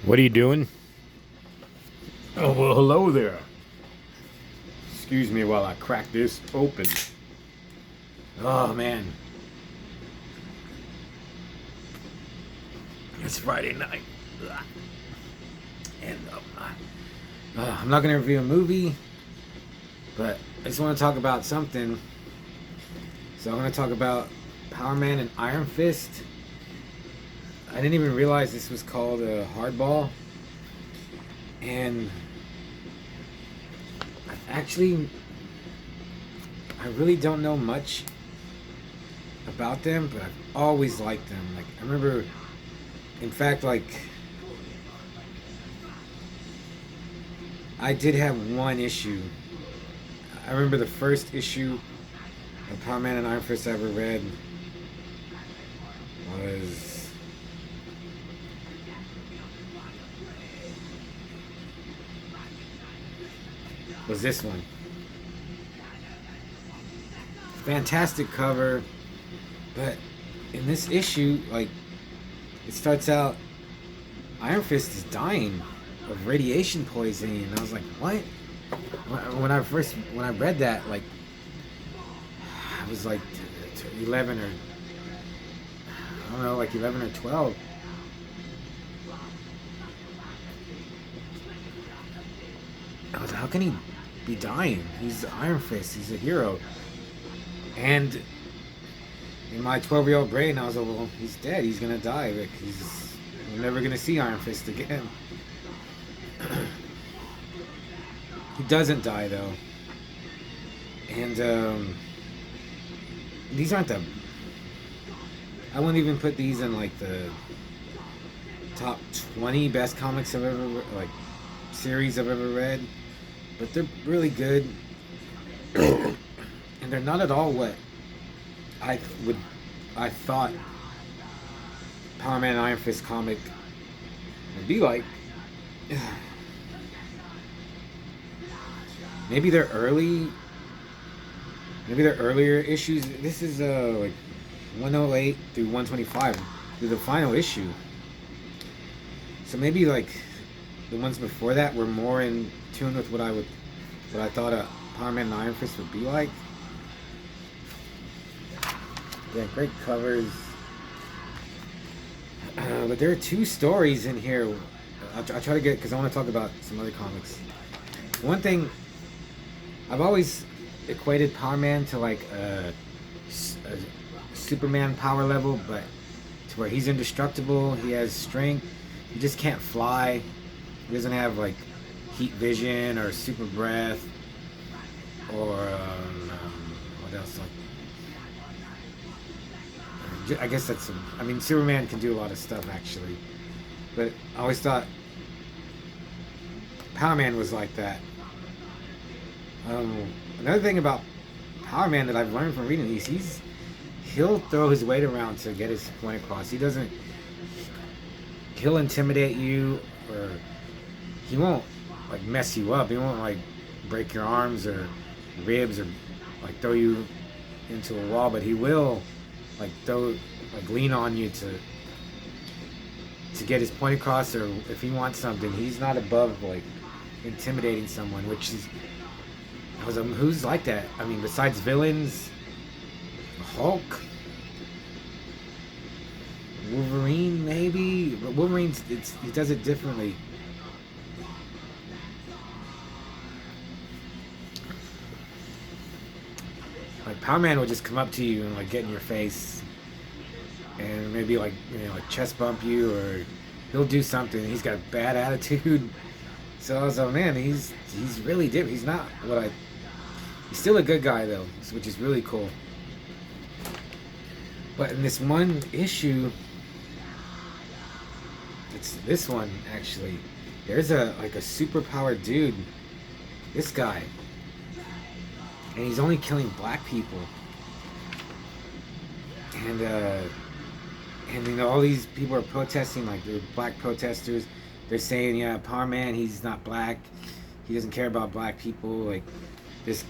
What are you doing? Oh, well, hello there. Excuse me while I crack this open. Oh, man. It's Friday night. And I'm not going to review a movie, but I just want to talk about something. So I'm going to talk about Power Man and Iron Fist. I didn't even realize this was called a hardball. And I really don't know much about them, but I've always liked them. Like, I remember, in fact, like, I did have one issue. I remember the first issue of Power Man and Iron Fist I ever read was this one. Fantastic cover, but in this issue, like, it starts out, Iron Fist is dying of radiation poisoning, and I was like, what? When I read that, like, I was like 11 or, I don't know, like 11 or 12. I was like, how can he be dying? He's Iron Fist, he's a hero. And in my 12-year-old brain, I was like, well, he's dead, he's gonna die. Like, we're never gonna see Iron Fist again. He doesn't die, though. And these aren't I wouldn't even put these in, like, the top 20 best comics I've ever, like, series I've ever read. But they're really good. And they're not at all what I thought Power Man and Iron Fist comic would be like. Maybe they're earlier issues. This is like 108 through 125 through the final issue. So maybe like the ones before that were more in tune with what I thought a Power Man and Iron Fist would be like. Yeah, great covers. But there are two stories in here. I'll try to get, because I want to talk about some other comics. One thing, I've always equated Power Man to like a Superman power level, but to where he's indestructible, he has strength, he just can't fly, he doesn't have like heat vision or super breath or what else? I guess that's Superman can do a lot of stuff actually, but I always thought Power Man was like that. Another thing about Power Man that I've learned from reading these, he'll throw his weight around to get his point across. He'll intimidate you, or he won't like mess you up. He won't like break your arms or ribs or like throw you into a wall, but he will like lean on you to get his point across, or if he wants something, he's not above like intimidating someone, which is who's like that? I mean, besides villains, Hulk, Wolverine maybe, but he does it differently. Like Power Man will just come up to you and like get in your face, and maybe like like chest bump you, or he'll do something. He's got a bad attitude. So I was like, man, he's really different. He's not he's still a good guy though, which is really cool. But in this one issue, it's this one actually. There's a super powered dude. This guy. And he's only killing black people. And all these people are protesting, like they're black protesters. They're saying, yeah, Power Man, he's not black. He doesn't care about black people. Like this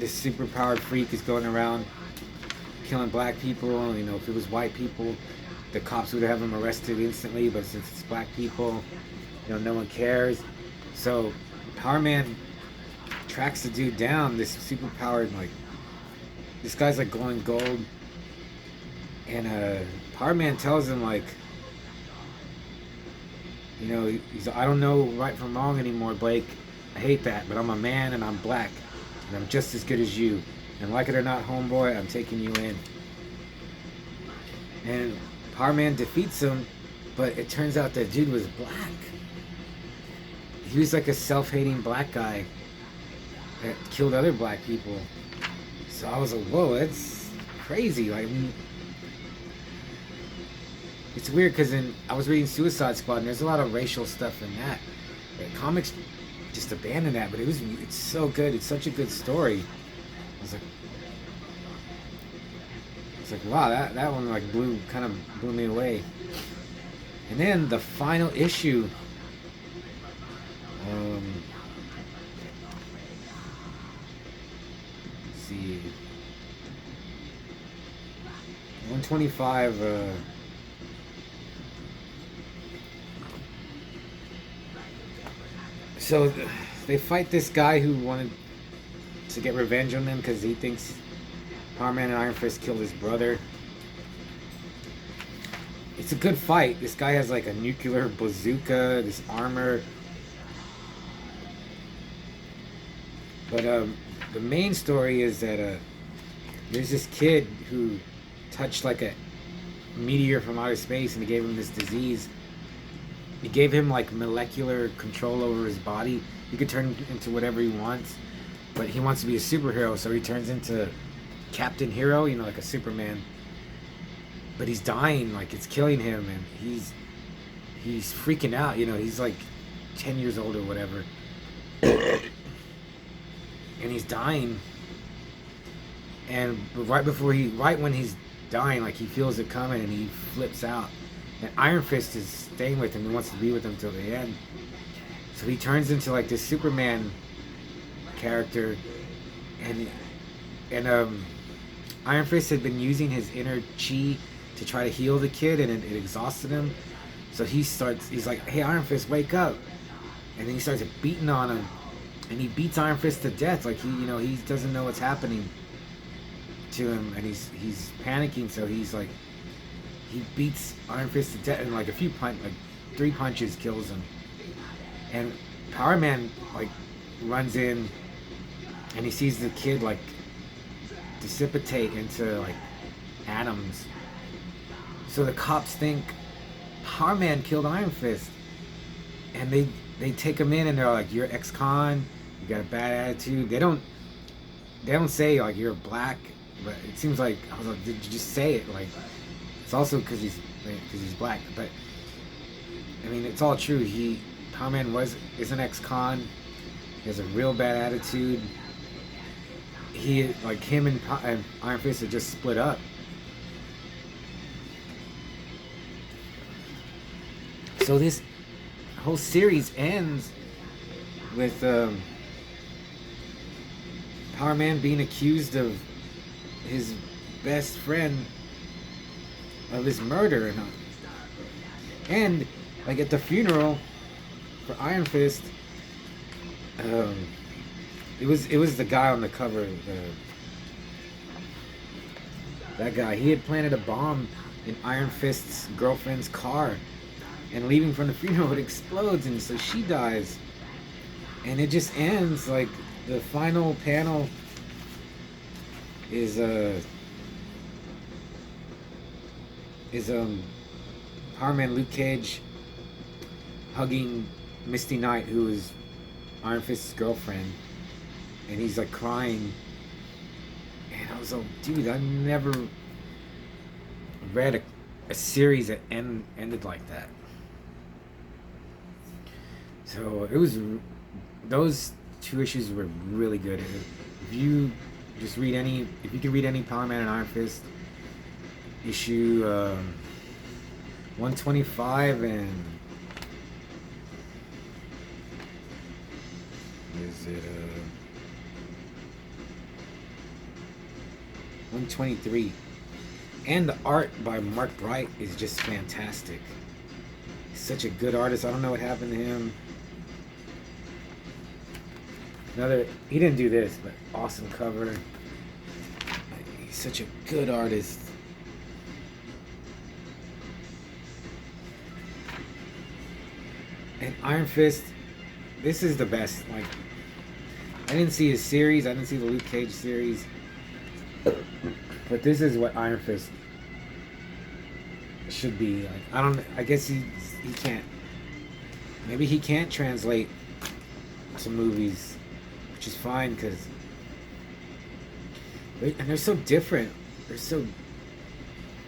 super powered freak is going around killing black people. If it was white people, the cops would have him arrested instantly, but since it's black people, no one cares. So Power Man tracks the dude down, this super powered, like, this guy's like glowing gold, and Power Man tells him, like, he's, I don't know right from wrong anymore, Blake. I hate that, but I'm a man and I'm black, and I'm just as good as you. And like it or not, homeboy, I'm taking you in. And Power Man defeats him, but it turns out that dude was black. He was like a self-hating black guy that killed other black people. So I was like, whoa, that's crazy. Like, I mean, it's weird because I was reading Suicide Squad, and there's a lot of racial stuff in that. But comics just abandoned that, but it's so good. It's such a good story. I was like, wow, that one like blew me away. And then the final issue. Let's see. 125. So they fight this guy who wanted to get revenge on them because he thinks Power Man and Iron Fist killed his brother. It's a good fight. This guy has like a nuclear bazooka, this armor. But the main story is that there's this kid who touched like a meteor from outer space, and he gave him this disease. It gave him like molecular control over his body. He could turn into whatever he wants, but he wants to be a superhero, so he turns into Captain Hero, like a Superman. But he's dying, like it's killing him, and he's freaking out. He's like 10 years old or whatever, and he's dying. And right when he's dying, like he feels it coming, and he flips out. And Iron Fist is staying with him. He wants to be with him till the end. So he turns into like this Superman character, and Iron Fist had been using his inner chi to try to heal the kid, and it exhausted him. So he's like, "Hey, Iron Fist, wake up!" And then he starts beating on him, and he beats Iron Fist to death. Like he doesn't know what's happening to him, and he's panicking. So he's like, he beats Iron Fist to death, and like 3 punches kills him. And Power Man like runs in, and he sees the kid like dissipate into like atoms. So the cops think Power Man killed Iron Fist, and they take him in, and they're like, "You're ex-con. You got a bad attitude." They don't say like you're black, but it seems like, I was like, did you just say it? Like, it's also because he's black, but I mean, it's all true. Power Man is an ex-con. He has a real bad attitude. Him and Iron Fist are just split up. So this whole series ends with Power Man being accused of his best friend of his murder, and like at the funeral for Iron Fist, it was the guy on the cover, that guy. He had planted a bomb in Iron Fist's girlfriend's car, and leaving from the funeral, it explodes, and so she dies. And it just ends like the final panel is Power Man Luke Cage hugging Misty Knight, who is Iron Fist's girlfriend, and he's like crying. And I was like, dude, I never read a series that ended like that. So it was, those 2 issues were really good. If you could read any Power Man and Iron Fist issue 125 and is it 123. And the art by Mark Bright is just fantastic. He's such a good artist. I don't know what happened to him. He didn't do this, but awesome cover. He's such a good artist. And Iron Fist, this is the best. Like, I didn't see his series. I didn't see the Luke Cage series. But this is what Iron Fist should be. Like, I guess he can't. Maybe he can't translate to movies, which is fine because. And they're so different.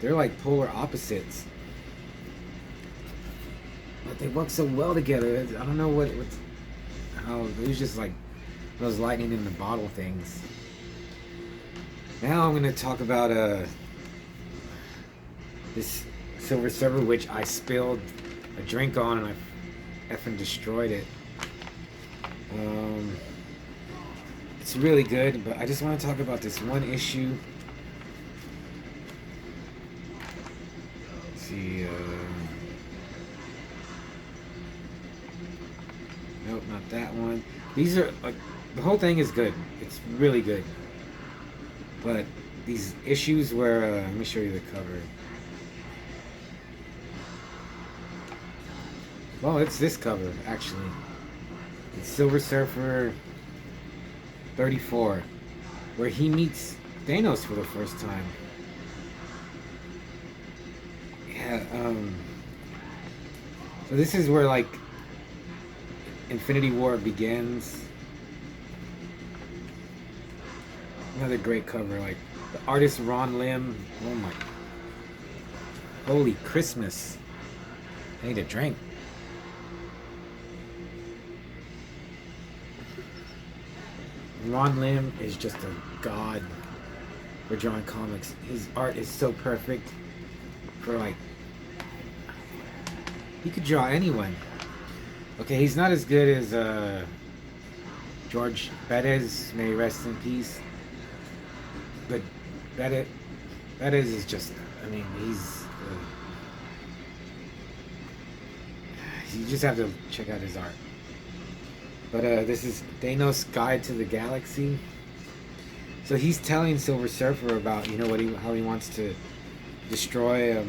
They're like polar opposites. But they work so well together. I don't know how it was just like those lightning in the bottle things. Now I'm gonna talk about this Silver Surfer, which I spilled a drink on and I effing destroyed it. It's really good, but I just want to talk about this one issue. Let's see. Nope, not that one. These are like the whole thing is good. It's really good. But these issues where let me show you the cover. Well, it's this cover actually. It's Silver Surfer 34, where he meets Thanos for the first time. Yeah. So this is where like Infinity War begins. Another great cover, like the artist Ron Lim. Oh my, holy Christmas! I need a drink. Ron Lim is just a god for drawing comics. His art is so perfect for like, he could draw anyone. Okay, he's not as good as George Perez, may he rest in peace. But Perez is just, I mean, you just have to check out his art. But this is Thanos' Guide to the Galaxy. So he's telling Silver Surfer about, you know, how he wants to destroy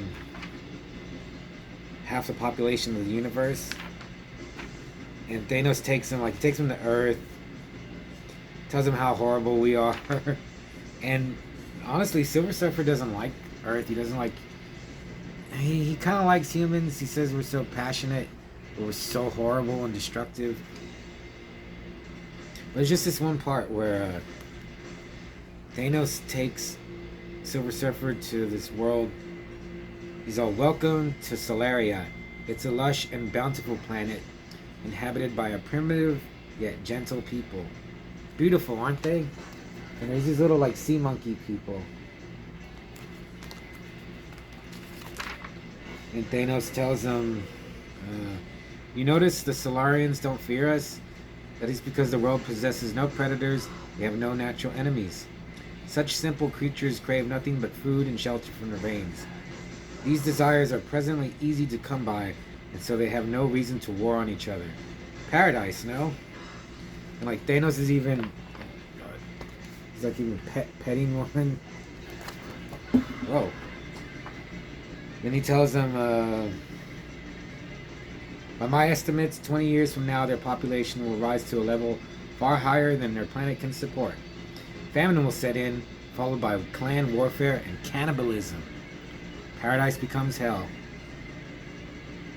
half the population of the universe. And Thanos takes him to Earth, tells him how horrible we are. And honestly, Silver Surfer doesn't like Earth. He doesn't like. He kind of likes humans. He says we're so passionate, but we're so horrible and destructive. But there's just this one part where Thanos takes Silver Surfer to this world. He's all, welcome to Solaria. It's a lush and bountiful planet inhabited by a primitive yet gentle people. Beautiful, aren't they? And there's these little like sea monkey people. And Thanos tells them, you notice the Solarians don't fear us? That is because the world possesses no predators, we have no natural enemies. Such simple creatures crave nothing but food and shelter from the rains. These desires are presently easy to come by, and so they have no reason to war on each other. Paradise, no? And like Thanos is even, he's like even petting one. Whoa. Then he tells them, by my estimates, 20 years from now, their population will rise to a level far higher than their planet can support. Famine will set in, followed by clan warfare and cannibalism. Paradise becomes hell.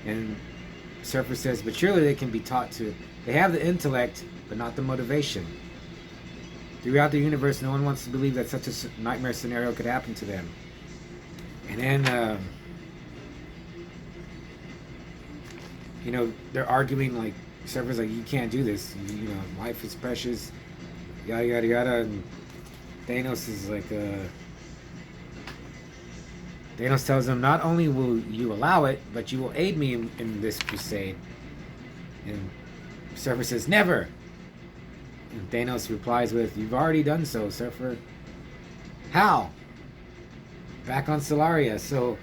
And Surfer says, but surely they can be taught to. They have the intellect, but not the motivation. Throughout the universe, no one wants to believe that such a nightmare scenario could happen to them. And then, you know, they're arguing, like, Surfer's like, you can't do this. You know, life is precious. Yada, yada, yada. And Thanos is like, Thanos tells him, not only will you allow it, but you will aid me in this crusade. And Surfer says, never. And Thanos replies with, you've already done so, Surfer. How? back on Solaria. So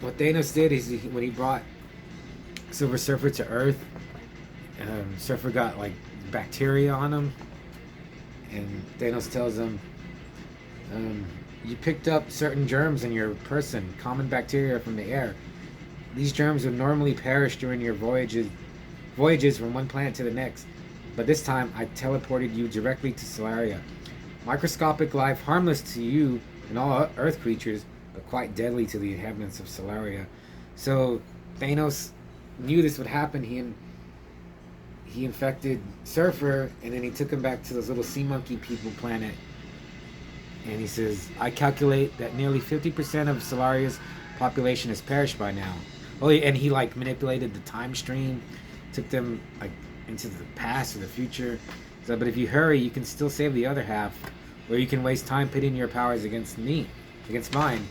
what Thanos did is when he brought Silver Surfer to Earth, Surfer got like bacteria on him, and Thanos tells him, "You picked up certain germs in your person, common bacteria from the air. These germs would normally perish during your voyages from one planet to the next, but this time I teleported you directly to Solaria. Microscopic life, harmless to you and all Earth creatures, but quite deadly to the inhabitants of Solaria." So Thanos knew this would happen. He infected Surfer, and then he took him back to those little sea monkey people planet. And he says, "I calculate that nearly 50% of Solaria's population has perished by now." Oh, and he like manipulated the time stream, took them like into the past or the future. So, but if you hurry, you can still save the other half, or you can waste time pitting your powers against mine.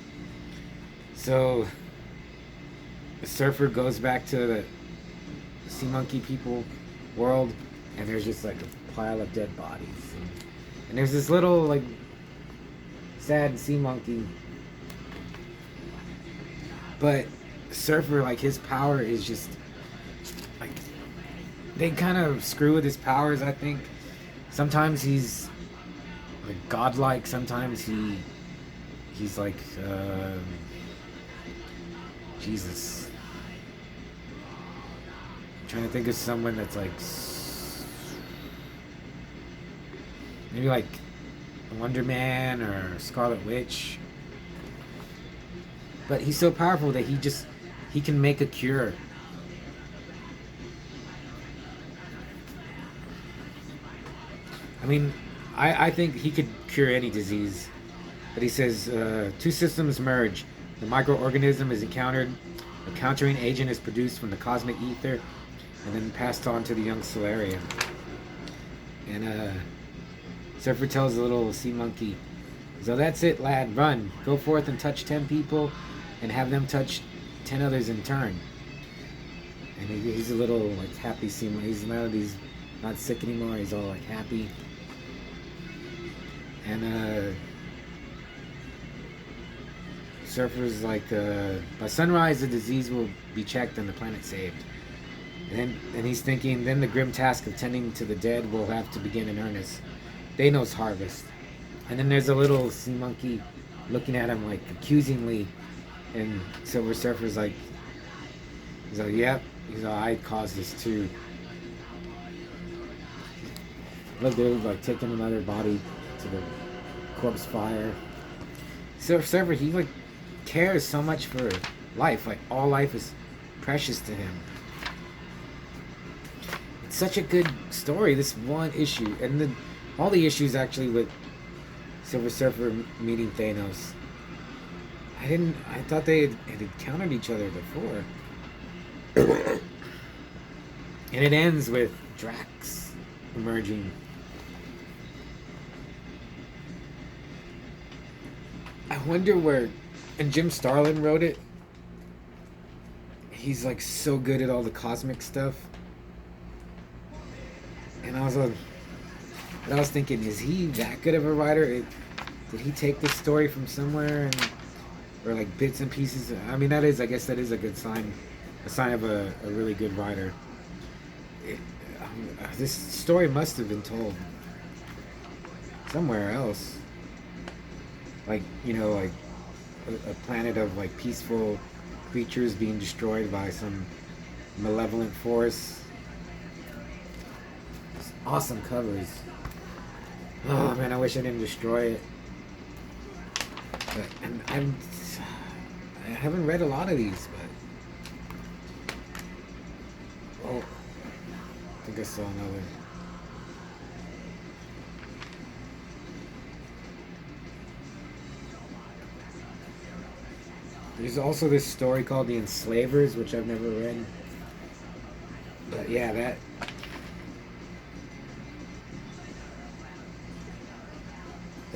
So, the Surfer goes back to the sea monkey people world, and there's just like a pile of dead bodies, and there's this little like sad sea monkey, but Surfer, like, his power is just like, they kind of screw with his powers, I think. Sometimes he's like godlike, sometimes he's like Jesus. I'm trying to think of someone that's like maybe like Wonder Man or Scarlet Witch. But he's so powerful that he can make a cure. I mean, I think he could cure any disease. But he says, two systems merge. The microorganism is encountered. A countering agent is produced from the cosmic ether and then passed on to the young Solarian. And Surfer tells the little sea monkey, "So that's it, lad. Run. Go forth and touch 10 people and have them touch 10 others in turn." And he's a little like happy sea monkey. He's not sick anymore. He's all like happy. And Surfer's like, by sunrise the disease will be checked and the planet saved. And he's thinking, then the grim task of tending to the dead will have to begin in earnest. Thanos' harvest. And then there's a little sea monkey looking at him like accusingly, and Silver Surfer's like, he's like, "Yep." He's like, "I caused this too." Look, they're like taking another body to the corpse fire. Silver Surfer, he like cares so much for life. Like, all life is precious to him. It's such a good story, this one issue, and all the issues actually with Silver Surfer meeting Thanos. I thought they had encountered each other before. And it ends with Drax emerging. I wonder where, and Jim Starlin wrote it. He's like so good at all the cosmic stuff. And I was thinking, is he that good of a writer? Did he take this story from somewhere, or like bits and pieces? I mean, I guess that is a good sign, a sign of a really good writer. This story must have been told somewhere else, like, like a planet of like peaceful creatures being destroyed by some malevolent force. Awesome covers. Oh man, I wish I didn't destroy it. But, and I haven't read a lot of these, but oh, I think I saw another. There's also this story called The Enslavers, which I've never read. But yeah, that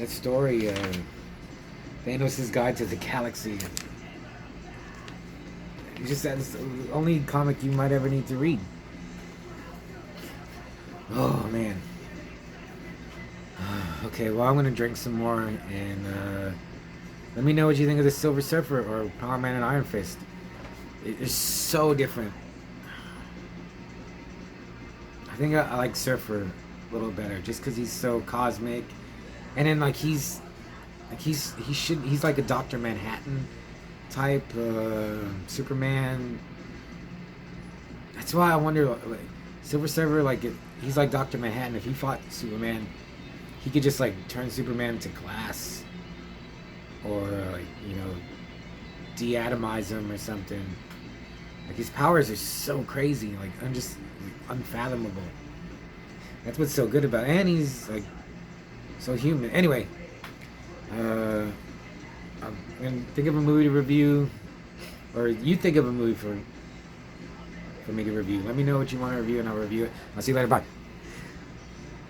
story, Thanos' Guide to the Galaxy. That's the only comic you might ever need to read. Oh man. Okay, well, I'm gonna drink some more, and Let me know what you think of the Silver Surfer or Power Man and Iron Fist. It's so different. I think I like Surfer a little better, just because he's so cosmic, and then like he's like a Doctor Manhattan type Superman. That's why I wonder, like, Silver Surfer, like he's like Doctor Manhattan. If he fought Superman, he could just like turn Superman to glass, or like, you know, deatomize him or something. Like his powers are so crazy, like just unfathomable. That's what's so good about it. And he's like so human. Anyway, I'm gonna think of a movie to review, or you think of a movie for me to review. Let me know what you want to review, and I'll review it. I'll see you later. Bye.